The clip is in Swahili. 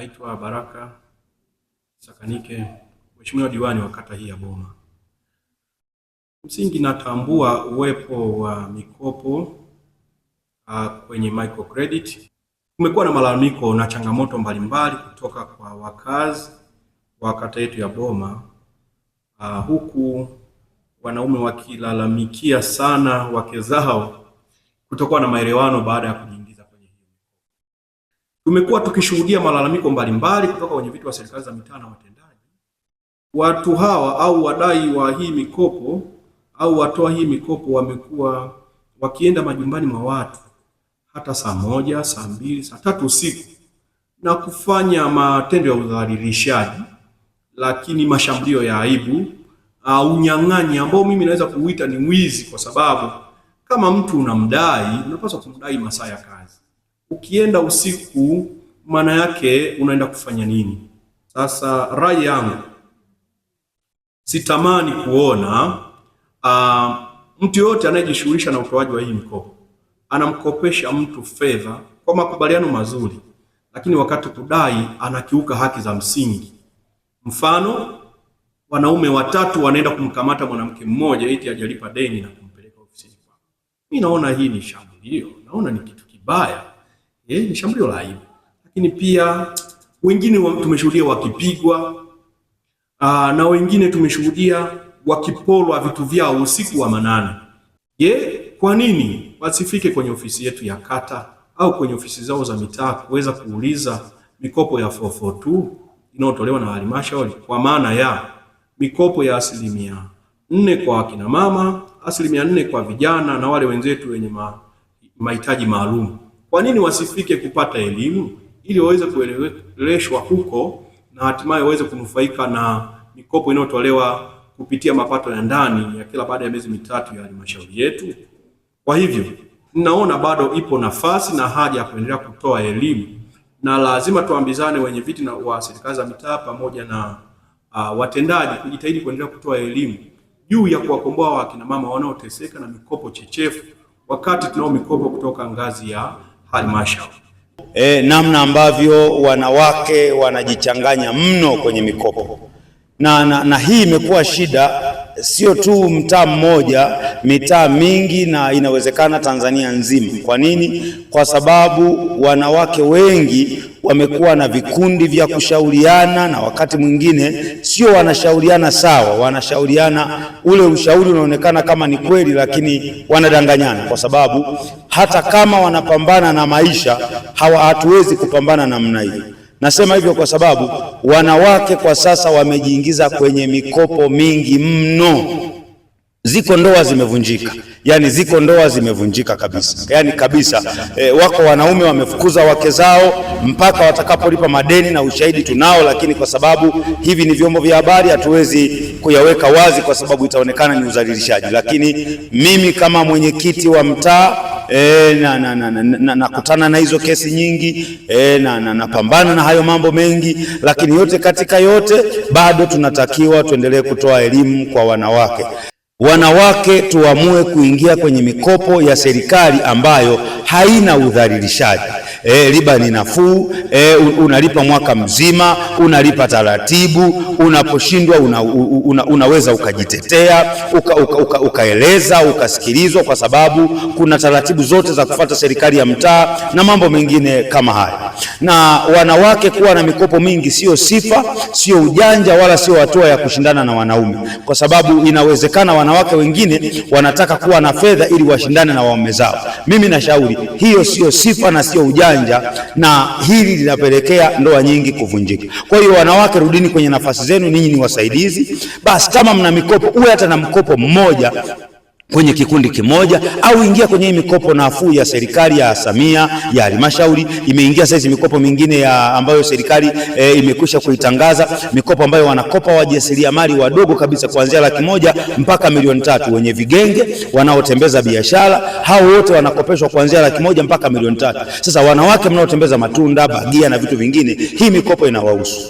Naitwa Baraka Sakanike, Mheshimiwa Diwani wa kata hii ya Boma. Msingi natambua uwepo wa mikopo kwenye microcredit. Kumekuwa na malalamiko na changamoto mbalimbali kutoka kwa wakazi wa kata yetu ya Boma, huku wanaume wakilalamikia sana wake zao kutokuwa na maelewano baada ya kujiingiza kwenye hiyo. Tumekuwa tukishuhudia malalamiko mbalimbali kutoka kwenye vitu wa serikali za mitaa na watendaji. Watu hawa au wadai wa hii mikopo au watoa hii mikopo wamekuwa wakienda majumbani mwa watu hata saa 1, saa 2, saa 3 usiku na kufanya matendo ya udhalilishaji, lakini mashambulio ya aibu, unyang'anyi ambao mimi naweza kuuita ni wizi, kwa sababu kama mtu unamdai unapaswa kumdai masaa ya kazi. Ukienda usiku maana yake unaenda kufanya nini? Sasa rai yangu, sitamani kuona mtu yote anayejishughulisha na utoaji wa hii mikopo anamkopesha mtu fedha kwa makubaliano mazuri, lakini wakati kudai anakiuka haki za msingi. Mfano, wanaume watatu wanaenda kumkamata mwanamke mmoja eti hajalipa deni na kumpeleka ofisini kwao. Mimi naona hii ni shambulio, naona ni kitu kibaya. Ni shambulio la aibu. Lakini pia wengine tumeshuhudia wakipigwa, na wengine tumeshuhudia wakipolwa vitu vyao usiku wa manane. Kwa nini wasifike kwenye ofisi yetu ya kata au kwenye ofisi zao za mitaa kuweza kuuliza mikopo ya 442 inayotolewa na halmashauri, kwa maana ya mikopo ya 4% kwa akina mama, 4% kwa vijana na wale wenzetu wenye mahitaji maalum? Kwa nini wasifike kupata elimu ili waweze kueleweshwa huko na hatimaye waweze kunufaika na mikopo inayotolewa kupitia mapato ya ndani ya kila baada ya miezi mitatu ya halmashauri yetu? Kwa hivyo ninaona bado ipo nafasi na haja ya kuendelea kutoa elimu, na lazima tuambizane wenye viti na wa serikali za mitaa pamoja na watendaji kujitahidi kuendelea kutoa elimu juu ya kuwakomboa wakina mama wanaoteseka na mikopo chechefu, wakati tunao mikopo kutoka ngazi ya halmashauri. Namna ambavyo wanawake wanajichanganya mno kwenye mikopo na hii imekuwa shida, sio tu mtaa mmoja, mitaa mingi, na inawezekana Tanzania nzima. Kwa nini? Kwa sababu wanawake wengi wamekuwa na vikundi vya kushauriana, na wakati mwingine sio wanashauriana sawa, wanashauriana ule ushauri unaonekana kama ni kweli, lakini wanadanganyana, kwa sababu hata kama wanapambana na maisha hatuwezi kupambana namna hiyo. Nasema hivyo kwa sababu wanawake kwa sasa wamejiingiza kwenye mikopo mingi mno. Ziko ndoa zimevunjika, ziko ndoa zimevunjika kabisa, wako wanaume wamefukuza wake zao mpaka watakapolipa madeni, na ushahidi tunao, lakini kwa sababu hivi ni vyombo vya habari hatuwezi kuyaweka wazi kwa sababu itaonekana ni udhalilishaji. Lakini mimi kama mwenyekiti wa mtaa nakutana na hizo kesi nyingi, napambana na hayo mambo mengi, lakini yote katika yote bado tunatakiwa tuendelee kutoa elimu kwa wanawake. Wanawake tuamue kuingia kwenye mikopo ya serikali ambayo haina udhalilishaji. Riba ni nafuu, unalipa mwaka mzima, unalipa taratibu, unaposhindwa unaweza ukajitetea, ukaeleza, ukasikilizwa, kwa sababu kuna taratibu zote za kufuata serikali ya mtaa na mambo mengine kama haya. Na wanawake kuwa na mikopo mingi sio sifa, sio ujanja, wala sio hatua ya kushindana na wanaume, kwa sababu inawezekana wanawake wengine wanataka kuwa na fedha ili washindane na waume zao. Mimi nashauri hiyo sio sifa na sio ujanja, na hili linapelekea ndoa nyingi kuvunjika. Kwa hiyo wanawake, rudini kwenye nafasi zenu, ninyi ni wasaidizi. Basi kama mna mikopo, uwe hata na mkopo mmoja kwenye kikundi kimoja, au ingia kwenye mikopo nafuu ya serikali ya Samia, ya halmashauri. Imeingia sasa mikopo mingine ambayo serikali imekwisha kuitangaza, mikopo ambayo wanakopa wajasiriamali wadogo kabisa kuanzia 100,000 mpaka 3,000,000. Wenye vigenge, wanaotembeza biashara, hao wote wanakopeshwa kuanzia 100,000 mpaka 3,000,000. Sasa wanawake mnaotembeza matunda, bagia na vitu vingine, hii mikopo inawahusu.